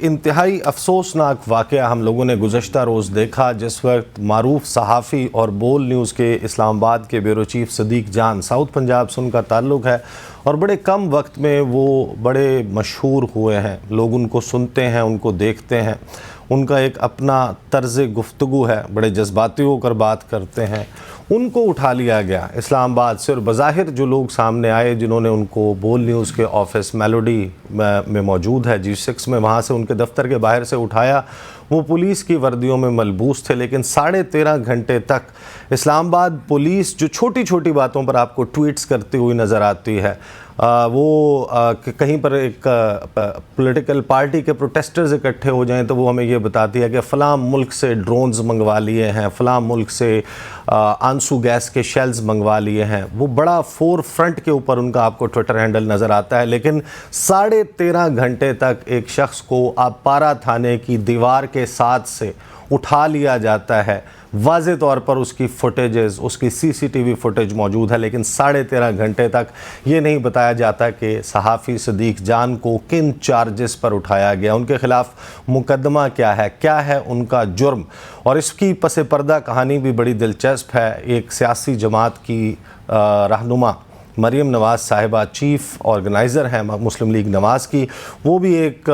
انتہائی افسوسناک واقعہ ہم لوگوں نے گزشتہ روز دیکھا، جس وقت معروف صحافی اور بول نیوز کے اسلام آباد کے بیورو چیف صدیق جان، ساؤتھ پنجاب سے ان کا تعلق ہے اور بڑے کم وقت میں وہ بڑے مشہور ہوئے ہیں۔ لوگ ان کو سنتے ہیں، ان کو دیکھتے ہیں، ان کا ایک اپنا طرز گفتگو ہے، بڑے جذباتی ہو کر بات کرتے ہیں۔ ان کو اٹھا لیا گیا اسلام آباد سے، اور بظاہر جو لوگ سامنے آئے جنہوں نے ان کو بول نیوز کے آفس میلوڈی میں موجود ہے G6 میں، وہاں سے ان کے دفتر کے باہر سے اٹھایا، وہ پولیس کی وردیوں میں ملبوس تھے، لیکن 13.5 گھنٹے تک اسلام آباد پولیس جو چھوٹی چھوٹی باتوں پر آپ کو ٹویٹس کرتی ہوئی نظر آتی ہے، وہ کہیں پر ایک پولیٹیکل پارٹی کے پروٹیسٹرز اکٹھے ہو جائیں تو وہ ہمیں یہ بتاتی ہے کہ فلاں ملک سے ڈرونز منگوا لیے ہیں، فلاں ملک سے آنسو گیس کے شیلز منگوا لیے ہیں، وہ بڑا فور فرنٹ کے اوپر ان کا آپ کو ٹویٹر ہینڈل نظر آتا ہے، لیکن 13.5 گھنٹے تک ایک شخص کو آپ پارا تھانے کی دیوار کے ساتھ سے اٹھا لیا جاتا ہے۔ واضح طور پر اس کی فوٹیجز، اس کی CCTV فوٹیج موجود ہے، لیکن 13.5 گھنٹے تک یہ نہیں بتایا جاتا کہ صحافی صدیق جان کو کن چارجز پر اٹھایا گیا، ان کے خلاف مقدمہ کیا ہے ان کا جرم۔ اور اس کی پس پردہ کہانی بھی بڑی دلچسپ ہے۔ ایک سیاسی جماعت کی رہنما مریم نواز صاحبہ، چیف آرگنائزر ہیں مسلم لیگ نواز کی، وہ بھی ایک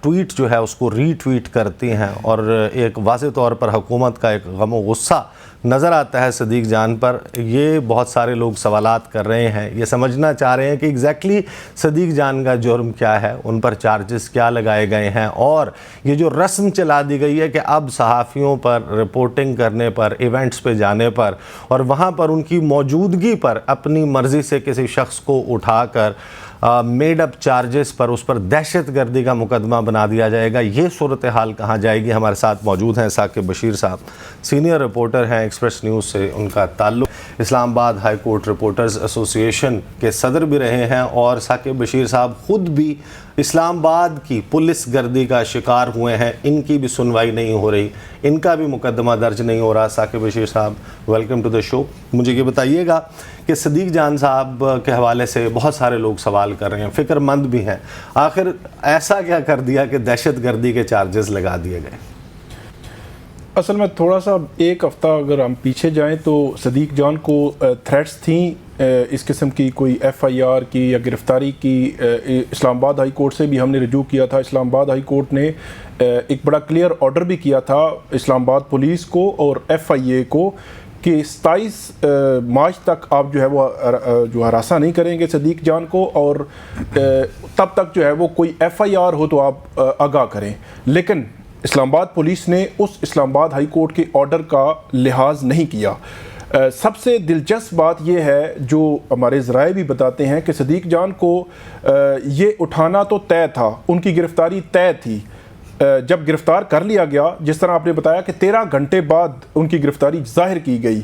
ٹویٹ جو ہے اس کو ری ٹویٹ کرتی ہیں، اور ایک واضح طور پر حکومت کا ایک غم و غصہ نظر آتا ہے صدیق جان پر۔ یہ بہت سارے لوگ سوالات کر رہے ہیں، یہ سمجھنا چاہ رہے ہیں کہ ایگزیکٹلی صدیق جان کا جرم کیا ہے، ان پر چارجز کیا لگائے گئے ہیں، اور یہ جو رسم چلا دی گئی ہے کہ اب صحافیوں پر رپورٹنگ کرنے پر، ایونٹس پہ جانے پر اور وہاں پر ان کی موجودگی پر اپنی مرضی سے کسی شخص کو اٹھا کر میڈ اپ چارجز پر اس پر دہشت گردی کا مقدمہ بنا دیا جائے گا، یہ صورتحال کہاں جائے گی؟ ہمارے ساتھ موجود ہیں ثاقب بشیر صاحب، سینئر رپورٹر ہیں ایکسپریس نیوز سے، ان کا تعلق اسلام آباد ہائی کورٹ رپورٹرز ایسوسی ایشن کے صدر بھی رہے ہیں، اور ثاقب بشیر صاحب خود بھی اسلام آباد کی پولیس گردی کا شکار ہوئے ہیں، ان کی بھی سنوائی نہیں ہو رہی، ان کا بھی مقدمہ درج نہیں ہو رہا۔ ثاقب بشیر صاحب، ویلکم ٹو دا شو۔ مجھے یہ بتائیے گا کہ صدیق جان صاحب کے حوالے سے بہت سارے لوگ سوال کر رہے ہیں، فکر مند بھی ہیں، آخر ایسا کیا کر دیا کہ دہشت گردی کے چارجز لگا دیے گئے؟ اصل میں تھوڑا سا ایک ہفتہ اگر ہم پیچھے جائیں تو صدیق جان کو تھریٹس تھیں اس قسم کی، کوئی FIR کی یا گرفتاری کی۔ اسلام آباد ہائی کورٹ سے بھی ہم نے رجوع کیا تھا، اسلام آباد ہائی کورٹ نے ایک بڑا کلیئر آرڈر بھی کیا تھا اسلام آباد پولیس کو اور FIA کو کہ 27 مارچ تک آپ جو ہے وہ جو ہراساں نہیں کریں گے صدیق جان کو، اور تب تک جو ہے وہ کوئی FIR ہو تو آپ آگاہ کریں۔ لیکن اسلام آباد پولیس نے اس اسلام آباد ہائی کورٹ کے آرڈر کا لحاظ نہیں کیا۔ سب سے دلچسپ بات یہ ہے جو ہمارے ذرائع بھی بتاتے ہیں کہ صدیق جان کو یہ اٹھانا تو طے تھا، ان کی گرفتاری طے تھی۔ جب گرفتار کر لیا گیا، جس طرح آپ نے بتایا کہ 13 گھنٹے بعد ان کی گرفتاری ظاہر کی گئی،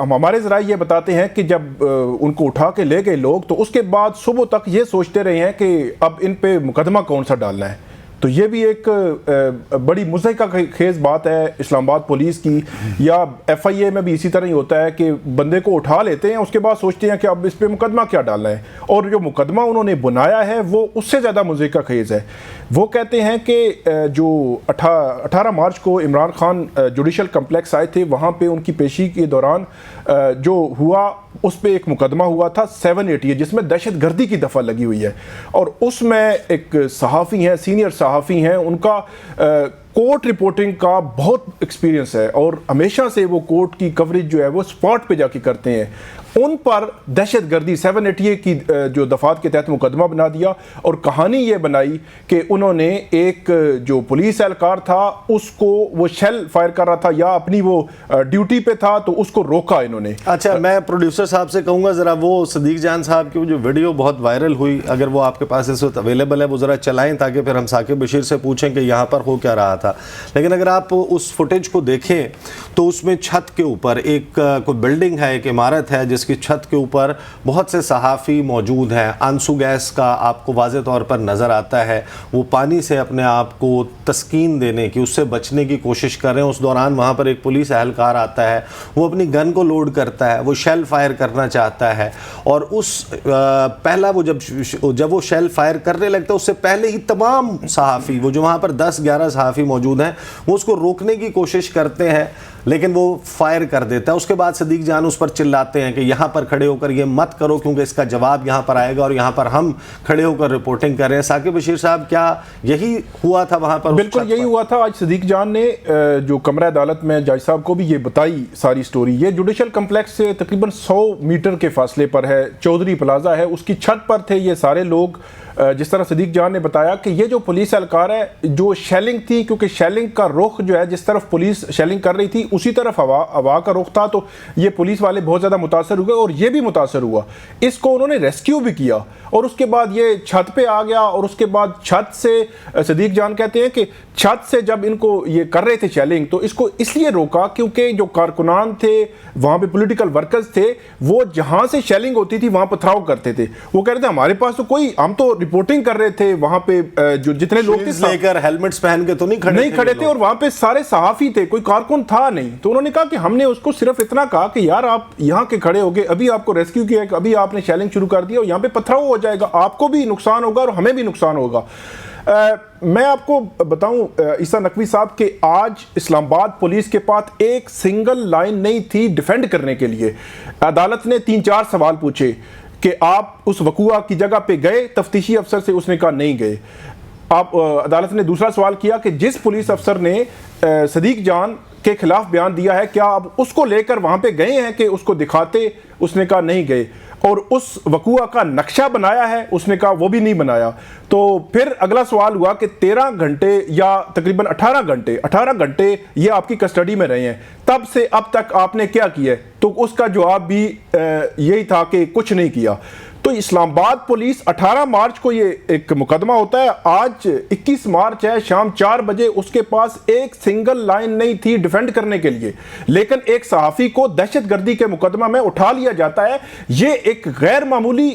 ہمارے ذرائع یہ بتاتے ہیں کہ جب ان کو اٹھا کے لے گئے لوگ تو اس کے بعد صبح تک یہ سوچتے رہے ہیں کہ اب ان پہ مقدمہ کون سا ڈالنا ہے۔ تو یہ بھی ایک بڑی مضحکہ خیز بات ہے اسلام آباد پولیس کی، یا FIA میں بھی اسی طرح ہی ہوتا ہے کہ بندے کو اٹھا لیتے ہیں، اس کے بعد سوچتے ہیں کہ اب اس پہ مقدمہ کیا ڈالنا ہے، اور جو مقدمہ انہوں نے بنایا ہے وہ اس سے زیادہ مضحکہ خیز ہے۔ وہ کہتے ہیں کہ جو 18 مارچ کو عمران خان جوڈیشل کمپلیکس آئے تھے، وہاں پہ ان کی پیشی کے دوران جو ہوا اس پہ ایک مقدمہ ہوا تھا 788 جس میں دہشت گردی کی دفعہ لگی ہوئی ہے، اور اس میں ایک صحافی ہیں، سینئر صحافی ہیں، ان کا کورٹ رپورٹنگ کا بہت ایکسپیرینس ہے، اور ہمیشہ سے وہ کورٹ کی کوریج جو ہے وہ سپاٹ پہ جا کے کرتے ہیں۔ ان پر دہشت گردی 788 کی جو دفعات کے تحت مقدمہ بنا دیا، اور کہانی یہ بنائی کہ انہوں نے ایک جو پولیس اہلکار تھا اس کو، وہ شیل فائر کر رہا تھا یا اپنی وہ ڈیوٹی پہ تھا تو اس کو روکا انہوں نے۔ اچھا، میں پروڈیوسر صاحب سے کہوں گا ذرا وہ صدیق جان صاحب کی جو ویڈیو بہت وائرل ہوئی، اگر وہ آپ کے پاس اس وقت اویلیبل ہے وہ ذرا چلائیں تاکہ پھر ہم ثاقب بشیر سے پوچھیں کہ یہاں پر ہو کیا رہا تھا. لیکن اگر آپ اس فوٹیج کو دیکھیں تو اس میں چھت کے اوپر ایک کوئی بلڈنگ ہے, ایک عمارت ہے جس کی چھت کے اوپر بہت سے صحافی موجود ہیں. آنسو گیس کا آپ کو واضح طور پر نظر آتا ہے, وہ پانی سے اپنے آپ کو تسکین دینے کی, اس سے بچنے کی کوشش کر رہے ہیں. اس دوران وہاں پر ایک پولیس اہلکار آتا ہے, وہ اپنی گن کو لوڈ کرتا ہے, وہ شیل فائر کرنا چاہتا ہے, اور اس پہلا وہ جب وہ شیل فائر کرنے لگتا ہے اس سے پہلے ہی تمام صحافی, وہ جو وہاں پر 10-11 صحافی موجود ہیں, وہ اس کو روکنے کی کوشش کرتے ہیں لیکن وہ فائر کر دیتا ہے. اس کے بعد صدیق جان اس پر چلاتے ہیں کہ یہاں پر کھڑے ہو کر یہ مت کرو کیونکہ اس کا جواب یہاں پر آئے گا اور یہاں پر ہم کھڑے ہو کر رپورٹنگ کر رہے ہیں. ثاقب بشیر صاحب, کیا یہی ہوا تھا وہاں پر؟ بالکل یہی ہوا تھا. آج صدیق جان نے جو کمرہ عدالت میں جج صاحب کو بھی یہ بتائی ساری سٹوری. یہ جوڈیشل کمپلیکس سے تقریباً 100 میٹر کے فاصلے پر ہے, چودھری پلازا ہے, اس کی چھت پر تھے یہ سارے لوگ. جس طرح صدیق جان نے بتایا کہ یہ جو پولیس اہلکار ہے, جو شیلنگ تھی, کیونکہ شیلنگ کا رخ جو ہے جس طرف پولیس شیلنگ کر رہی تھی اسی طرف ہوا کا رخ تھا, تو یہ پولیس والے بہت زیادہ متاثر ہوئے اور یہ بھی متاثر ہوا. اس کو انہوں نے ریسکیو بھی کیا اور اس کے بعد یہ چھت پہ آ گیا. اور اس کے بعد چھت سے صدیق جان کہتے ہیں کہ چھت سے جب ان کو یہ کر رہے تھے شیلنگ, تو اس کو اس لیے روکا کیونکہ جو کارکنان تھے وہاں پہ, پولیٹیکل ورکرز تھے, وہ جہاں سے شیلنگ ہوتی تھی وہاں پتھراؤ کرتے تھے. وہ کہہ رہے تھے ہمارے پاس تو کوئی, ہم تو رپورٹنگ کر رہے تھے وہاں پہ, جو جتنے لوگ تھے لے کر ہیلمٹس پہن کے تو نہیں کھڑے تھے, اور وہاں پہ سارے صحافی تھے, کوئی کارکن تھا نہیں. تو انہوں نے کہا کہ ہم نے اس کو صرف اتنا کہا کہ یار آپ یہاں کے کھڑے ہو گئے, ابھی آپ کو ریسکیو کیا ہے, ابھی آپ نے شیلنگ شروع کر دی اور یہاں پہ پتھراؤ ہو جائے گا, آپ کو بھی نقصان ہوگا اور ہمیں بھی نقصان ہوگا. میں آپ کو بتاؤں عیسیٰ نقوی صاحب کہ آج اسلام آباد پولیس کے پاس ایک سنگل لائن نہیں تھی ڈیفینڈ کرنے کے لیے. عدالت نے 3-4 سوال پوچھے کہ آپ اس وقوعہ کی جگہ پہ گئے تفتیشی افسر سے, اس نے کہا نہیں گئے. عدالت نے دوسرا سوال کیا کہ جس پولیس افسر نے صدیق جان کے خلاف بیان دیا ہے کیا آپ اس کو لے کر وہاں پہ گئے ہیں کہ اس کو دکھاتے, اس نے کہا نہیں گئے. اور اس وقوعہ کا نقشہ بنایا ہے, اس نے کہا وہ بھی نہیں بنایا. تو پھر اگلا سوال ہوا کہ 13 گھنٹے یا تقریباً 18 گھنٹے یہ آپ کی کسٹڈی میں رہے ہیں, تب سے اب تک آپ نے کیا کیا ہے؟ تو اس کا جواب بھی یہی تھا کہ کچھ نہیں کیا. تو اسلام آباد پولیس 18 مارچ کو یہ ایک مقدمہ ہوتا ہے, آج 21 مارچ ہے, شام 4 بجے اس کے پاس ایک سنگل لائن نہیں تھی ڈیفینڈ کرنے کے لیے, لیکن ایک صحافی کو دہشت گردی کے مقدمہ میں اٹھا لیا جاتا ہے. یہ ایک غیر معمولی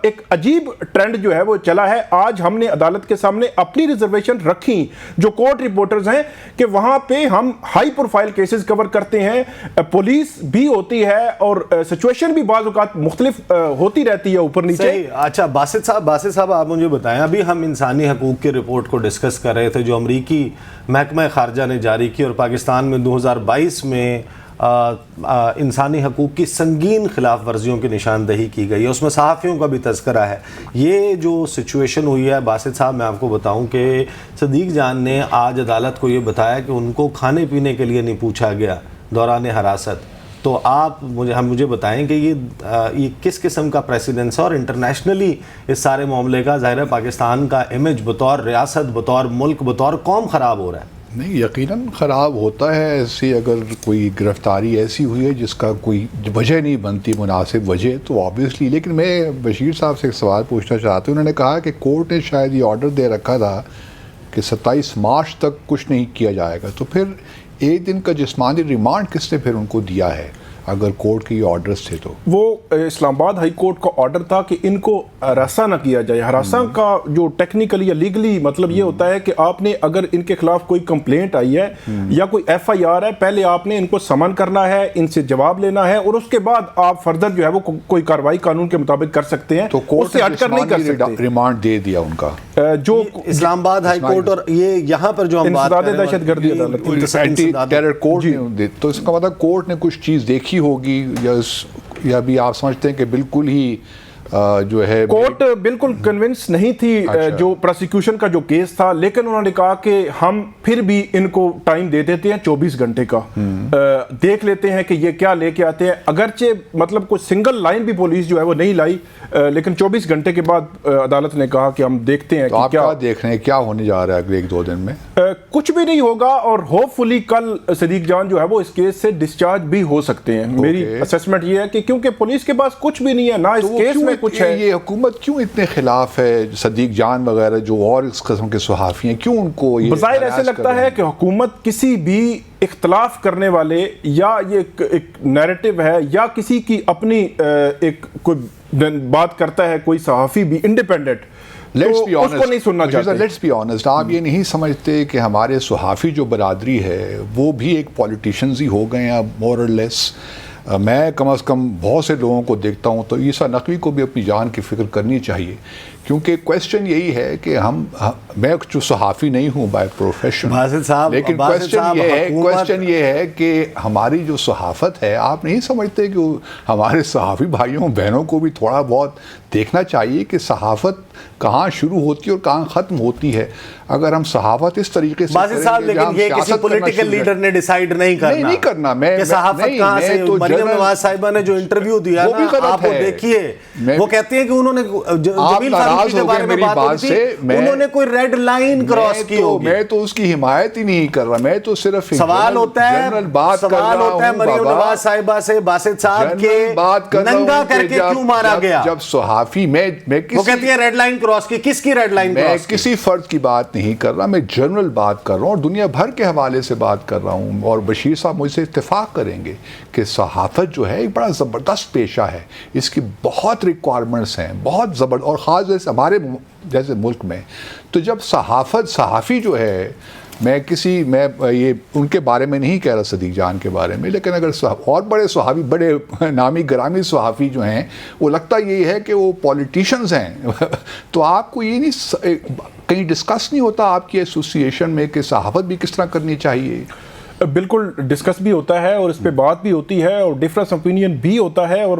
ایک عجیب ٹرینڈ جو ہے وہ چلا ہے. آج ہم نے عدالت کے سامنے اپنی ریزرویشن رکھی جو کورٹ رپورٹرز ہیں کہ وہاں پہ ہم ہائی پروفائل کیسز کور کرتے ہیں, پولیس بھی ہوتی ہے اور سچویشن بھی بعض اوقات مختلف ہوتی رہتی ہے اوپر نیچے. اچھا باسط صاحب آپ مجھے بتائیں, ابھی ہم انسانی حقوق کی رپورٹ کو ڈسکس کر رہے تھے جو امریکی محکمہ خارجہ نے جاری کی, اور پاکستان میں 2022 میں انسانی حقوق کی سنگین خلاف ورزیوں کی نشاندہی کی گئی ہے, اس میں صحافیوں کا بھی تذکرہ ہے. یہ جو سچویشن ہوئی ہے باسط صاحب, میں آپ کو بتاؤں کہ صدیق جان نے آج عدالت کو یہ بتایا کہ ان کو کھانے پینے کے لیے نہیں پوچھا گیا دوران حراست. تو آپ مجھے بتائیں کہ یہ کس قسم کا پریسیڈنس ہے, اور انٹرنیشنلی اس سارے معاملے کا ظاہر ہے پاکستان کا امیج بطور ریاست, بطور ملک, بطور قوم خراب ہو رہا ہے. نہیں, یقیناً خراب ہوتا ہے. ایسی اگر کوئی گرفتاری ایسی ہوئی ہے جس کا کوئی وجہ نہیں بنتی, مناسب وجہ, تو آبویسلی. لیکن میں بشیر صاحب سے ایک سوال پوچھنا چاہتا ہوں. انہوں نے کہا کہ کورٹ نے شاید یہ آرڈر دے رکھا تھا کہ 27 مارچ تک کچھ نہیں کیا جائے گا, تو پھر ایک دن کا جسمانی ریمانڈ کس نے پھر ان کو دیا ہے اگر کورٹ کے یہ آرڈرز تھے؟ تو وہ اسلام آباد ہائی کورٹ کا آرڈر تھا کہ ان کو ہراساں نہ کیا جائے. ہراساں کا جو ٹیکنیکلی یا لیگلی مطلب یہ ہوتا ہے کہ آپ نے اگر ان کے خلاف کوئی کمپلینٹ آئی ہے یا کوئی ایف آئی آر ہے, پہلے آپ نے ان کو سمن کرنا ہے, ان سے جواب لینا ہے, اور اس کے بعد آپ فردر جو ہے وہ کوئی کارروائی قانون کے مطابق کر سکتے ہیں. تو کورٹ نے جسمانی ریمانڈ دے دیا ان کا, جو اسلام آباد ہائی کورٹ, اور یہ یہاں پر جو ہم بات کر رہے ہیں دہشت گردی عدالت, اینٹی ٹیرر کورٹ نے, تو اس کا مطلب کورٹ نے کچھ چیز دیکھی ہوگی, یا بھی آپ سمجھتے ہیں کہ بالکل ہی جو ہے کورٹ بالکل کنونس نہیں تھی جو پروسیکیوشن کا جو کیس تھا, لیکن انہوں نے کہا کہ ہم پھر بھی ان کو ٹائم دے دیتے ہیں 24 گھنٹے کا, دیکھ لیتے ہیں کہ یہ کیا لے کے آتے ہیں. اگرچہ مطلب کوئی سنگل لائن بھی پولیس جو ہے وہ نہیں لائی, لیکن 24 گھنٹے کے بعد عدالت نے کہا کہ ہم دیکھتے ہیں کہ کیا دیکھ رہے ہیں کیا ہونے جا رہا ہے اگلے 1-2 دن میں. کچھ بھی نہیں ہوگا, اور ہوپ فلی کل صدیق جان جو ہے وہ اس کیس سے ڈسچارج بھی ہو سکتے ہیں. میری اسیسمنٹ یہ ہے کہ کیونکہ پولیس کے پاس کچھ بھی نہیں ہے, نہ اس کیس میں کچھ ہے. یہ حکومت کیوں اتنے خلاف ہے؟ صدیق جان وغیرہ جو اور اس قسم کے صحافی ہیں، کیوں ان کو یہ بظاہر ایسے لگتا ہے کہ حکومت کسی بھی اختلاف کرنے والے یا یہ ایک نیریٹو ہے یا کسی کی اپنی ایک کوئی بات کرتا ہے کوئی صحافی بھی انڈیپینڈنٹ، لیٹس بی اس کو نہیں سننا چاہتے. لیٹس بی آنیسٹ، آپ یہ نہیں سمجھتے کہ ہمارے صحافی جو برادری ہے وہ بھی ایک پولیٹیشنز ہی ہو گئے ہیں اب مور اور لیس؟ میں کم از کم بہت سے لوگوں کو دیکھتا ہوں تو عیسیٰ نقوی کو بھی اپنی جان کی فکر کرنی چاہیے، کیونکہ کویسچن یہی ہے کہ میں جو صحافی نہیں ہوں بائی پروفیشن، لیکن کویسچن یہ ہے کہ ہماری جو صحافت ہے، آپ نہیں سمجھتے کہ ہمارے صحافی بھائیوں بہنوں کو بھی تھوڑا بہت دیکھنا چاہیے کہ صحافت کہاں شروع ہوتی ہے اور کہاں ختم ہوتی ہے؟ اگر ہم صحافت اس طریقے سے باسط صاحب، لیکن یہ کسی پولیٹیکل لیڈر نے ڈیسائیڈ نہیں کرنا کہ صحافت کہاں سے. مریم نواز صاحبہ نے جو انٹرویو دیا نا، آپ وہ دیکھیے، وہ کہتی ہیں کہ انہوں نے جمیل فاروقی کے بارے میں بات ہوئی تھی، انہوں نے کوئی ریڈ لائن کراس کی ہوگی. میں تو اس کی حمایت ہی نہیں کر رہا، میں تو صرف سوال ہوتا ہے مریم نواز صاحبہ سے، باسط صاحب کے ننگا کر کے کیوں مارا گیا؟ جب صحافی وہ کہتی ہے ریڈ لائن کراس کی، کس کی ریڈ لائن کراس کی؟ میں کسی فرد کی بات نہیں کر رہا، میں جنرل بات کر رہا ہوں اور دنیا بھر کے حوالے سے بات کر رہا ہوں. اور بشیر صاحب مجھ سے اتفاق کریں گے کہ صحافت جو ہے ایک بڑا زبردست پیشہ ہے، اس کی بہت ریکوائرمنٹس ہیں، بہت زبردست، اور خاص جیسے ہمارے جیسے ملک میں تو جب صحافی جو ہے، میں یہ ان کے بارے میں نہیں کہہ رہا، صدیق جان کے بارے میں، لیکن اگر اور بڑے صحافی، بڑے نامی گرامی صحافی جو ہیں، وہ لگتا یہی ہے کہ وہ پولیٹیشنز ہیں تو آپ کو یہ نہیں کہیں ڈسکس نہیں ہوتا آپ کی ایسوسیشن میں کہ صحافت بھی کس طرح کرنی چاہیے؟ بالکل ڈسکس بھی ہوتا ہے اور اس پہ بات بھی ہوتی ہے اور ڈیفرنس اوپینین بھی ہوتا ہے، اور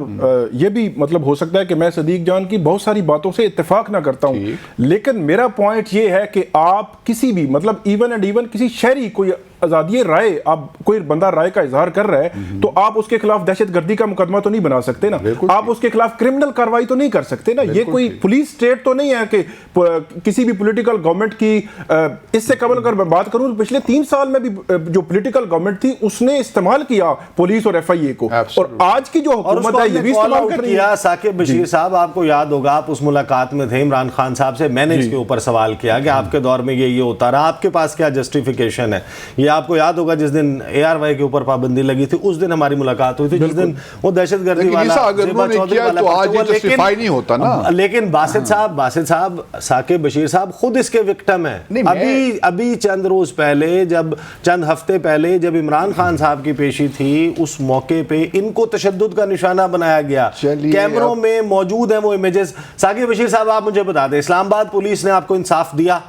یہ بھی مطلب ہو سکتا ہے کہ میں صدیق جان کی بہت ساری باتوں سے اتفاق نہ کرتا ہوں، لیکن میرا پوائنٹ یہ ہے کہ آپ کسی بھی مطلب ایون کسی شہری کوئی آزادی رائے، آپ کوئی بندہ رائے کا اظہار کر رہا ہے تو آپ اس کے خلاف دہشت گردی کا مقدمہ تو نہیں بنا سکتے نا، آپ اس کے خلاف کرمنل کارروائی تو نہیں کر سکتے نا. یہ کوئی پولیس اسٹیٹ تو نہیں ہے کہ کسی بھی پولیٹیکل گورنمنٹ کی. اس سے قبل اگر میں بات کروں پچھلے 3 سال میں بھی جو پولیٹیکل گورنمنٹ تھی اس نے استعمال کیا پولیس اور FIA کو، اور آج کی جو حکومت ہے یہ بھی استعمال کر رہی ہے. ثاقب بشیر صاحب، آپ کو یاد ہوگا آپ اس ملاقات میں تھے عمران خان صاحب سے، میں نے اس کے اوپر سوال کیا کہ آپ کے دور میں یہ ہوتا رہا، آپ کے پاس کیا جسٹیفیکیشن ہے؟ یہ آپ کو یاد ہوگا جس دن ARY کے اوپر پابندی لگی تھی اس دن ہماری ملاقات ہوئی تھی، جس دن وہ دہشت گردی والا لیکن باسط صاحب ثاقب بشیر صاحب خود اس کے وکٹم ہیں. ابھی چند روز پہلے، چند ہفتے پہلے جب عمران خان صاحب کی پیشی تھی، اس موقع پہ ان کو تشدد کا نشانہ بنایا گیا، کیمروں میں موجود ہیں وہ امیجز. ثاقب بشیر صاحب آپ مجھے بتا دیں، اسلام آباد پولیس نے آپ کو انصاف دیا؟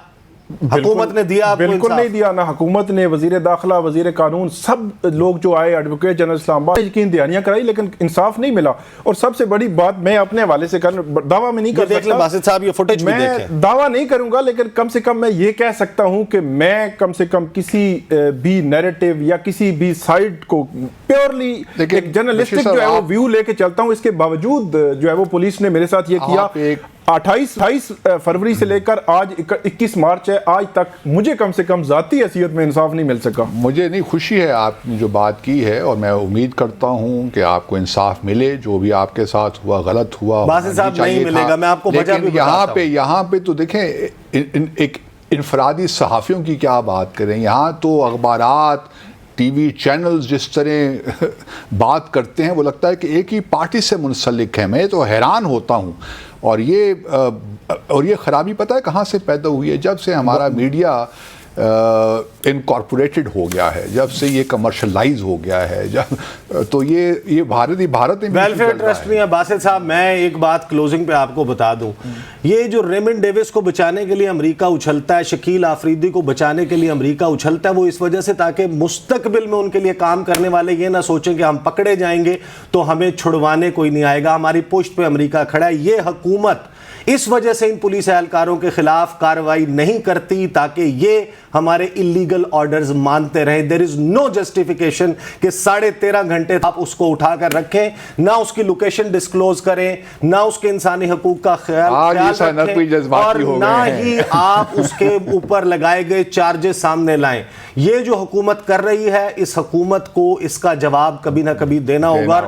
حکومت نے دیا آپ کو؟ بالکل نہیں دیا، نہ حکومت نے، وزیر داخلہ، وزیر قانون، سب لوگ جو آئے، ایڈوکیٹ جنرل اسلام آباد یقین دہانیاں کرائی لیکن انصاف نہیں ملا. اور سب سے بڑی بات میں اپنے حوالے سے دعویٰ میں نہیں کر سکتا، باسط صاحب یہ فوٹیج بھی دیکھیں، میں دعویٰ نہیں کروں گا، لیکن کم سے کم میں یہ کہہ سکتا ہوں کہ میں کم سے کم کسی بھی نیریٹو یا کسی بھی سائڈ کو پیورلی ایک جرنلسٹک جو ہے وہ ویو لے کے چلتا ہوں. اس کے باوجود جو ہے وہ پولیس نے میرے ساتھ یہ کیا. 28 فروری سے لے کر آج 21 مارچ ہے، آج تک مجھے کم سے کم ذاتی حیثیت میں انصاف نہیں مل سکا. مجھے نہیں خوشی ہے آپ نے جو بات کی ہے، اور میں امید کرتا ہوں کہ آپ کو انصاف ملے. جو بھی آپ کے ساتھ ہوا غلط ہوا، باسط صاحب نہیں ملے گا، میں آپ کو وجہ بھی بتاتا ہوں. یہاں پہ تو دیکھیں ایک انفرادی صحافیوں کی کیا بات کریں، یہاں تو اخبارات، ٹی وی چینلز جس طرح بات کرتے ہیں وہ لگتا ہے کہ ایک ہی پارٹی سے منسلک ہے. میں تو حیران ہوتا ہوں. اور یہ خرابی پتہ ہے کہاں سے پیدا ہوئی ہے؟ جب سے ہمارا میڈیا انکارپوریٹڈ ہو گیا ہے، جب سے یہ کمرشلائز ہو گیا ہے، تو یہ بھارت میں ویلفیئر ٹرسٹ نہیں ہے. باسط صاحب میں ایک بات کلوزنگ پہ آپ کو بتا دوں، یہ جو ریمنڈ ڈیوس کو بچانے کے لیے امریکہ اچھلتا ہے، شکیل آفریدی کو بچانے کے لیے امریکہ اچھلتا ہے، وہ اس وجہ سے تاکہ مستقبل میں ان کے لیے کام کرنے والے یہ نہ سوچیں کہ ہم پکڑے جائیں گے تو ہمیں چھڑوانے کوئی نہیں آئے گا. ہماری پشت پہ امریکہ کھڑا ہے. یہ حکومت اس وجہ سے ان پولیس اہلکاروں کے خلاف کارروائی نہیں کرتی تاکہ یہ ہمارے اللیگل آرڈرز مانتے رہیں. دیر از نو جسٹیفیکیشن کہ 13.5 گھنٹے آپ اس کو اٹھا کر رکھیں، نہ اس کی لوکیشن ڈسکلوز کریں، نہ اس کے انسانی حقوق کا خیال رکھیں، اور نہ ہی آپ اس کے اوپر لگائے گئے چارجز سامنے لائیں. یہ جو حکومت کر رہی ہے، اس حکومت کو اس کا جواب کبھی نہ کبھی دینا ہوگا.